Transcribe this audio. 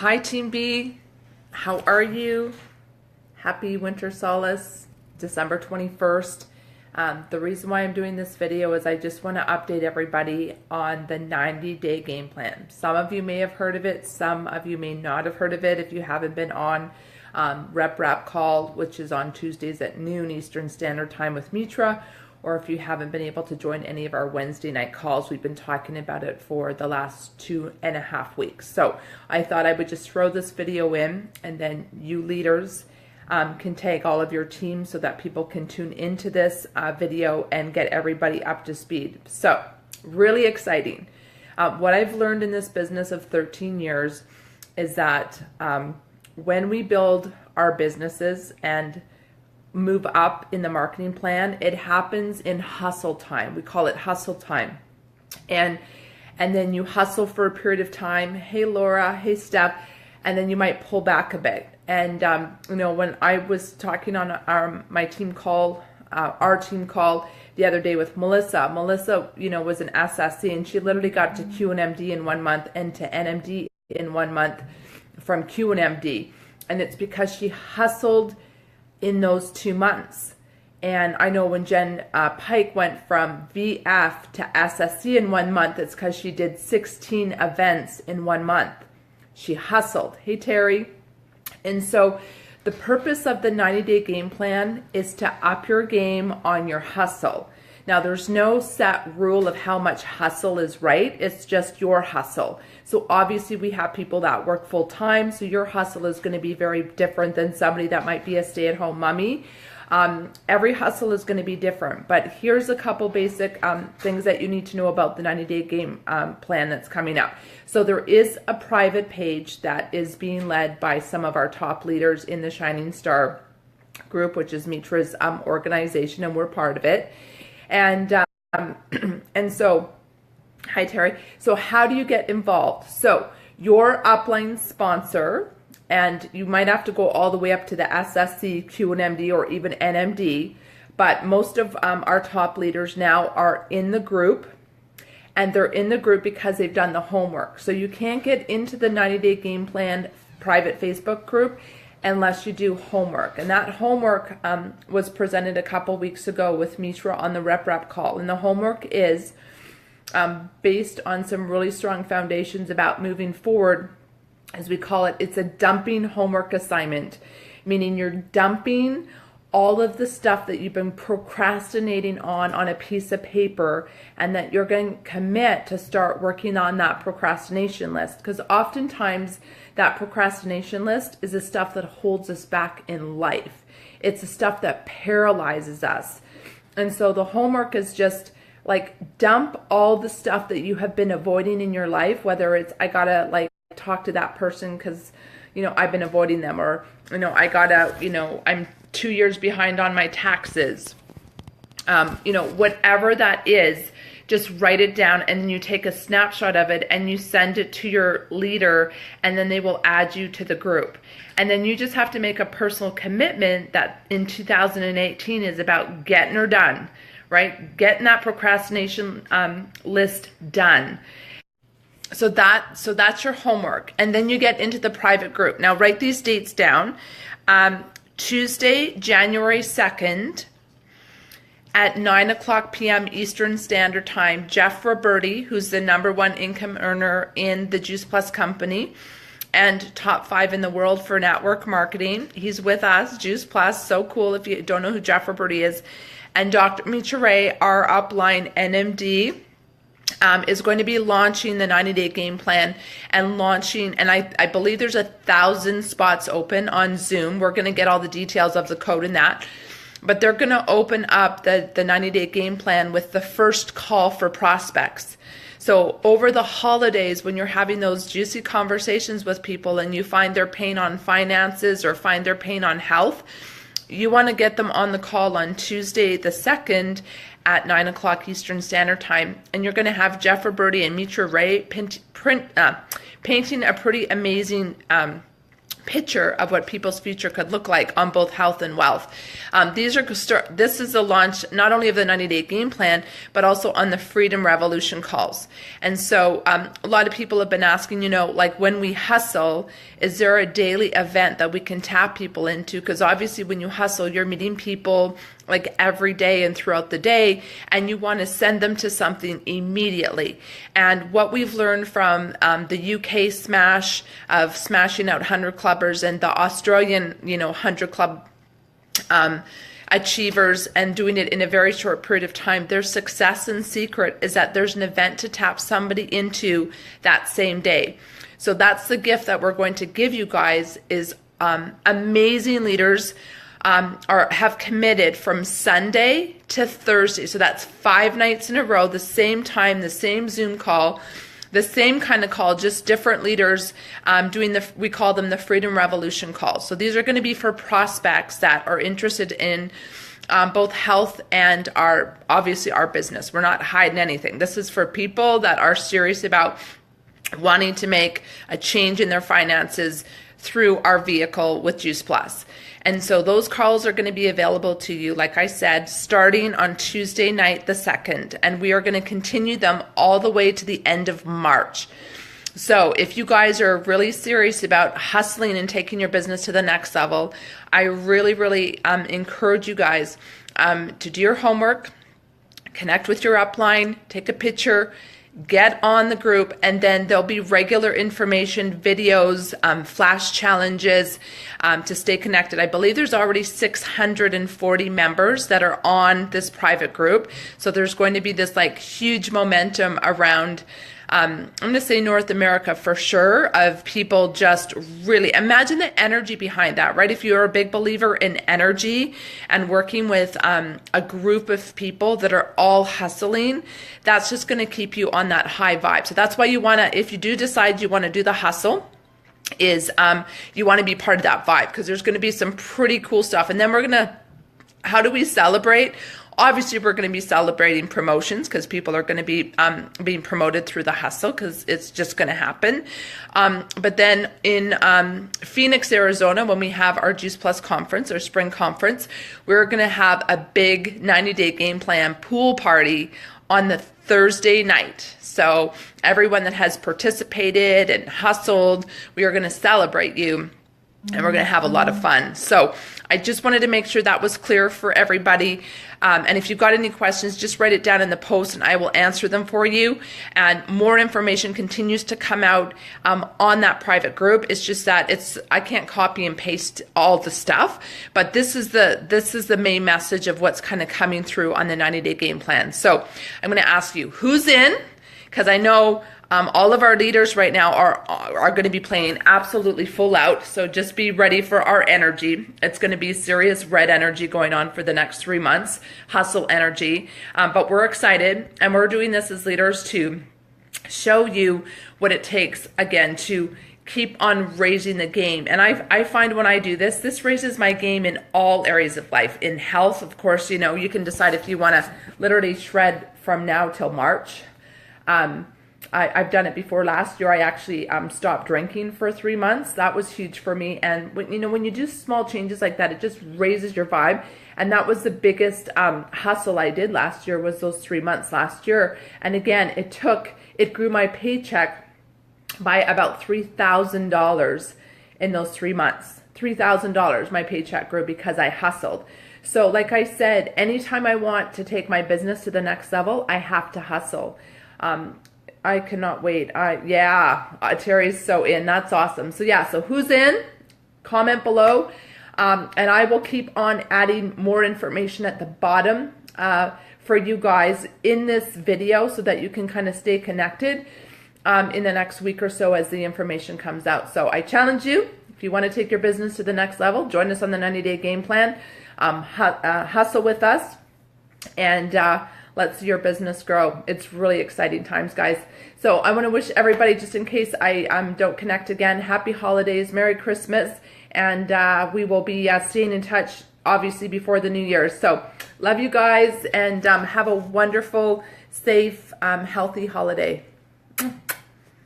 Hi Team B, how are you? Happy Winter Solace, December 21st. The reason why I'm doing this video is I just want to update everybody on the 90-day game plan. Some of you may have heard of it, some of you may not have heard of it if you haven't been on Rep Call, which is on Tuesdays at noon Eastern Standard Time with Mitra, or if you haven't been able to join any of our Wednesday night calls. We've been talking about it for the last 2.5 weeks. So I thought I would just throw this video in, and then you leaders can tag all of your teams so that people can tune into this video and get everybody up to speed. So really exciting. What I've learned in this business of 13 years is that when we build our businesses and move up in the marketing plan, it happens in hustle time. We call it hustle time. And then you hustle for a period of time. Hey Laura, hey Steph, and then you might pull back a bit. And you know, when I was talking on my team call, our team call the other day with Melissa, you know, was an SSC, and she literally got to Q&MD in 1 month and to NMD in 1 month from Q&MD. And it's because she hustled in those 2 months. And I know when Jen Pike went from VF to SSC in 1 month, it's because she did 16 events in 1 month. She hustled. Hey, Terry. And so the purpose of the 90-day game plan is to up your game on your hustle. Now, there's no set rule of how much hustle is right. It's just your hustle. So obviously we have people that work full time. So your hustle is going to be very different than somebody that might be a stay-at-home mommy. Every hustle is going to be different. But here's a couple basic things that you need to know about the 90-day game plan that's coming up. So there is a private page that is being led by some of our top leaders in the Shining Star group, which is Mitra's organization, and we're part of it. And so, hi Terry. So how do you get involved? So your upline sponsor, and you might have to go all the way up to the SSC, Q&MD, or even NMD, but most of our top leaders now are in the group, and they're in the group because they've done the homework. So you can't get into the 90-day game plan private Facebook group unless you do homework. And that homework was presented a couple weeks ago with Mitra on the Rep call. And the homework is based on some really strong foundations about moving forward, as we call it. It's a dumping homework assignment, meaning you're dumping all of the stuff that you've been procrastinating on a piece of paper, and that you're going to commit to start working on that procrastination list. Because oftentimes that procrastination list is the stuff that holds us back in life. It's the stuff that paralyzes us. And so the homework is just like dump all the stuff that you have been avoiding in your life, whether it's I gotta like talk to that person because, you know, I've been avoiding them, or, you know, I gotta, you know, I'm 2 years behind on my taxes. You know, whatever that is, just write it down, and then you take a snapshot of it and you send it to your leader, and then they will add you to the group. And then you just have to make a personal commitment that in 2018 is about getting her done, right? Getting that procrastination list done. So that's your homework. And then you get into the private group. Now write these dates down. Tuesday, January 2nd at 9:00 p.m. Eastern Standard Time, Jeff Roberti, who's the #1 income earner in the Juice Plus company and top 5 in the world for network marketing. He's with us, Juice Plus. So cool if you don't know who Jeff Roberti is. And Dr. Mitra Ray, our upline NMD, is going to be launching the 90-day game plan and launching, and I believe there's 1,000 spots open on Zoom. We're going to get all the details of the code in that. But they're going to open up the 90-day game plan with the first call for prospects. So over the holidays, when you're having those juicy conversations with people and you find their pain on finances or find their pain on health, you want to get them on the call on Tuesday the 2nd at 9:00 Eastern Standard Time. And you're going to have Jeff Roberti and Mitra Ray painting a pretty amazing picture of what people's future could look like on both health and wealth. This is the launch not only of the 90-day game plan, but also on the Freedom Revolution calls. And so a lot of people have been asking, like when we hustle, is there a daily event that we can tap people into? Because obviously when you hustle, you're meeting people like every day and throughout the day, and you want to send them to something immediately. And what we've learned from the UK smash of smashing out 100 clubbers and the Australian, 100 club achievers and doing it in a very short period of time, their success and secret is that there's an event to tap somebody into that same day. So that's the gift that we're going to give you guys is amazing leaders have committed from Sunday to Thursday. So that's 5 nights in a row, the same time, the same Zoom call, the same kind of call, just different leaders doing we call them the Freedom Revolution calls. So these are going to be for prospects that are interested in both health and obviously our business. We're not hiding anything. This is for people that are serious about wanting to make a change in their finances through our vehicle with Juice Plus. And so those calls are going to be available to you, like I said, starting on Tuesday night, the 2nd, and we are going to continue them all the way to the end of March. So if you guys are really serious about hustling and taking your business to the next level, I really, really encourage you guys to do your homework, connect with your upline, take a picture, get on the group, and then there'll be regular information, videos, flash challenges to stay connected. I believe there's already 640 members that are on this private group. So there's going to be this like huge momentum around I'm going to say North America for sure, of people just really, imagine the energy behind that, right? If you're a big believer in energy and working with a group of people that are all hustling, that's just going to keep you on that high vibe. So that's why you want to, if you do decide you want to do the hustle, is you want to be part of that vibe, because there's going to be some pretty cool stuff. And then we're going to, how do we celebrate? Obviously, we're going to be celebrating promotions, because people are going to be being promoted through the hustle, because it's just going to happen. But then in Phoenix, Arizona, when we have our Juice Plus conference, our spring conference, we're going to have a big 90-day game plan pool party on the Thursday night. So everyone that has participated and hustled, we are going to celebrate you, and we're going to have a lot of fun. So I just wanted to make sure that was clear for everybody. And if you've got any questions, just write it down in the post and I will answer them for you. And more information continues to come out on that private group. It's just that I can't copy and paste all the stuff, but this is the main message of what's kind of coming through on the 90-day game plan. So I'm going to ask you, who's in? Because I know all of our leaders right now are going to be playing absolutely full out. So just be ready for our energy. It's going to be serious red energy going on for the next 3 months, hustle energy. But we're excited, and we're doing this as leaders to show you what it takes, again, to keep on raising the game. And I find when I do this raises my game in all areas of life. In health, of course, you can decide if you want to literally shred from now till March. I've done it before. Last year, I actually stopped drinking for 3 months. That was huge for me. And when you do small changes like that, it just raises your vibe. And that was the biggest hustle I did last year, was those 3 months last year. And again, it grew my paycheck by about $3,000 in those 3 months. $3,000 my paycheck grew because I hustled. So like I said, anytime I want to take my business to the next level, I have to hustle. I cannot wait. Terry's so in. That's awesome. So yeah, so who's in? Comment below. And I will keep on adding more information at the bottom for you guys in this video, so that you can kind of stay connected in the next week or so as the information comes out. So I challenge you, if you want to take your business to the next level, join us on the 90-day game plan. Hustle with us, and let's see your business grow. It's really exciting times, guys. So I want to wish everybody, just in case I don't connect again, happy holidays, Merry Christmas, and we will be staying in touch, obviously, before the New Year. So love you guys, and have a wonderful, safe, healthy holiday.